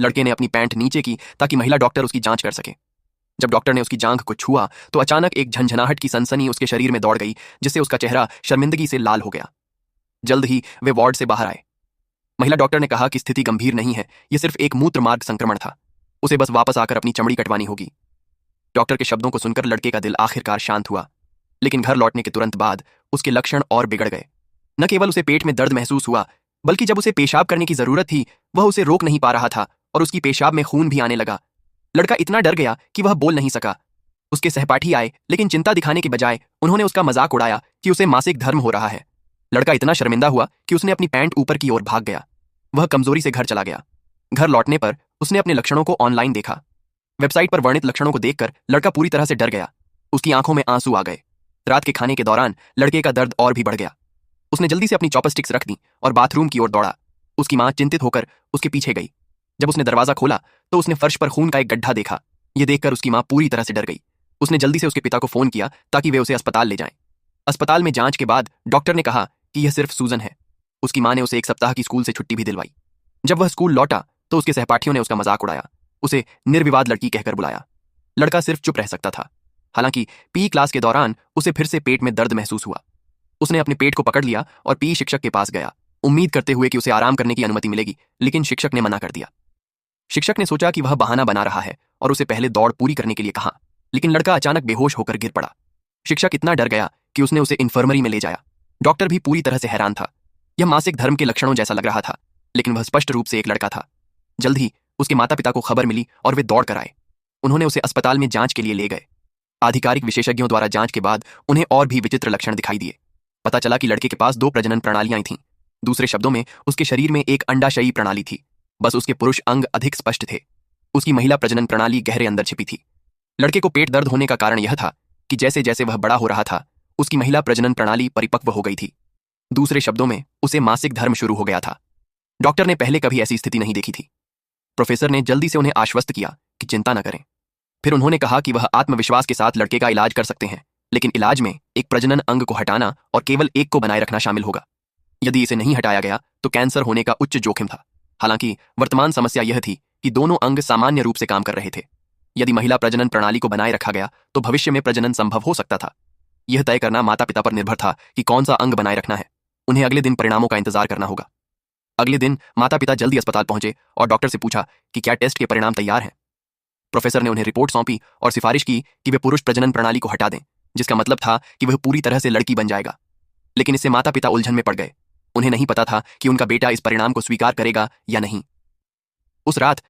लड़के ने अपनी पैंट नीचे की ताकि महिला डॉक्टर उसकी जांच कर सके। जब डॉक्टर ने उसकी जांघ को छुआ तो अचानक एक झंझनाहट की सनसनी उसके शरीर में दौड़ गई, जिससे उसका चेहरा शर्मिंदगी से लाल हो गया। जल्द ही वे वार्ड से बाहर आए। महिला डॉक्टर ने कहा कि स्थिति गंभीर नहीं है, यह सिर्फ एक मूत्र मार्ग संक्रमण था, उसे बस वापस आकर अपनी चमड़ी कटवानी होगी। डॉक्टर के शब्दों को सुनकर लड़के का दिल आखिरकार शांत हुआ, लेकिन घर लौटने के तुरंत बाद उसके लक्षण और बिगड़ गए। न केवल उसे पेट में दर्द महसूस हुआ, बल्कि जब उसे पेशाब करने की जरूरत थी वह उसे रोक नहीं पा रहा था और उसकी पेशाब में खून भी आने लगा। लड़का इतना डर गया कि वह बोल नहीं सका। उसके सहपाठी आए, लेकिन चिंता दिखाने के बजाय उन्होंने उसका मजाक उड़ाया कि उसे मासिक धर्म हो रहा है। लड़का इतना शर्मिंदा हुआ कि उसने अपनी पैंट ऊपर की ओर भाग गया। वह कमजोरी से घर चला गया। घर लौटने पर उसने अपने लक्षणों को ऑनलाइन देखा। वेबसाइट पर वर्णित लक्षणों को देखकर लड़का पूरी तरह से डर गया। उसकी आंखों में आंसू आ गए। रात के खाने के दौरान लड़के का दर्द और भी बढ़ गया। उसने जल्दी से अपनी चॉपस्टिक्स रख दी और बाथरूम की ओर दौड़ा। उसकी मां चिंतित होकर उसके पीछे गई। जब उसने दरवाजा खोला तो उसने फर्श पर खून का एक गड्ढा देखा। यह देखकर उसकी मां पूरी तरह से डर गई। उसने जल्दी से उसके पिता को फोन किया ताकि वे उसे अस्पताल ले जाएं। अस्पताल में जांच के बाद डॉक्टर ने कहा कि यह सिर्फ सूजन है। उसकी मां ने उसे 1 सप्ताह की स्कूल से छुट्टी भी दिलवाई। जब वह स्कूल लौटा तो उसके सहपाठियों ने उसका मजाक उड़ाया, उसे निर्विवाद लड़की कहकर बुलाया। लड़का सिर्फ चुप रह सकता था। हालांकि पी क्लास के दौरान उसे फिर से पेट में दर्द महसूस हुआ। उसने अपने पेट को पकड़ लिया और पी शिक्षक के पास गया, उम्मीद करते हुए कि उसे आराम करने की अनुमति मिलेगी, लेकिन शिक्षक ने मना कर दिया। शिक्षक ने सोचा कि वह बहाना बना रहा है और उसे पहले दौड़ पूरी करने के लिए कहा, लेकिन लड़का अचानक बेहोश होकर गिर पड़ा। शिक्षक इतना डर गया कि उसने उसे इन्फर्मरी में ले जाया। डॉक्टर भी पूरी तरह से हैरान था। यह मासिक धर्म के लक्षणों जैसा लग रहा था, लेकिन वह स्पष्ट रूप से एक लड़का था। जल्द ही उसके माता पिता को खबर मिली और वे दौड़ कर आए। उन्होंने उसे अस्पताल में जांच के लिए ले गए। आधिकारिक विशेषज्ञों द्वारा जांच के बाद उन्हें और भी विचित्र लक्षण दिखाई दिए। पता चला कि लड़के के पास 2 प्रजनन प्रणालियां थीं। दूसरे शब्दों में उसके शरीर में एक अंडाशयी प्रणाली थी, बस उसके पुरुष अंग अधिक स्पष्ट थे। उसकी महिला प्रजनन प्रणाली गहरे अंदर छिपी थी। लड़के को पेट दर्द होने का कारण यह था कि जैसे जैसे वह बड़ा हो रहा था उसकी महिला प्रजनन प्रणाली परिपक्व हो गई थी। दूसरे शब्दों में उसे मासिक धर्म शुरू हो गया था। डॉक्टर ने पहले कभी ऐसी स्थिति नहीं देखी थी। प्रोफेसर ने जल्दी से उन्हें आश्वस्त किया कि चिंता न करें। फिर उन्होंने कहा कि वह आत्मविश्वास के साथ लड़के का इलाज कर सकते हैं, लेकिन इलाज में एक प्रजनन अंग को हटाना और केवल एक को बनाए रखना शामिल होगा। यदि इसे नहीं हटाया गया तो कैंसर होने का उच्च जोखिम था। हालांकि वर्तमान समस्या यह थी कि दोनों अंग सामान्य रूप से काम कर रहे थे। यदि महिला प्रजनन प्रणाली को बनाए रखा गया तो भविष्य में प्रजनन संभव हो सकता था। यह तय करना माता पिता पर निर्भर था कि कौन सा अंग बनाए रखना है। उन्हें अगले दिन परिणामों का इंतजार करना होगा। अगले दिन माता पिता जल्दी अस्पताल पहुंचे और डॉक्टर से पूछा कि क्या टेस्ट के परिणाम तैयार हैं। प्रोफेसर ने उन्हें रिपोर्ट सौंपी और सिफारिश की कि वे पुरुष प्रजनन प्रणाली को हटा दें, जिसका मतलब था कि वह पूरी तरह से लड़की बन जाएगा। लेकिन इससे माता पिता उलझन में पड़ गए। उन्हें नहीं पता था कि उनका बेटा इस परिणाम को स्वीकार करेगा या नहीं। उस रात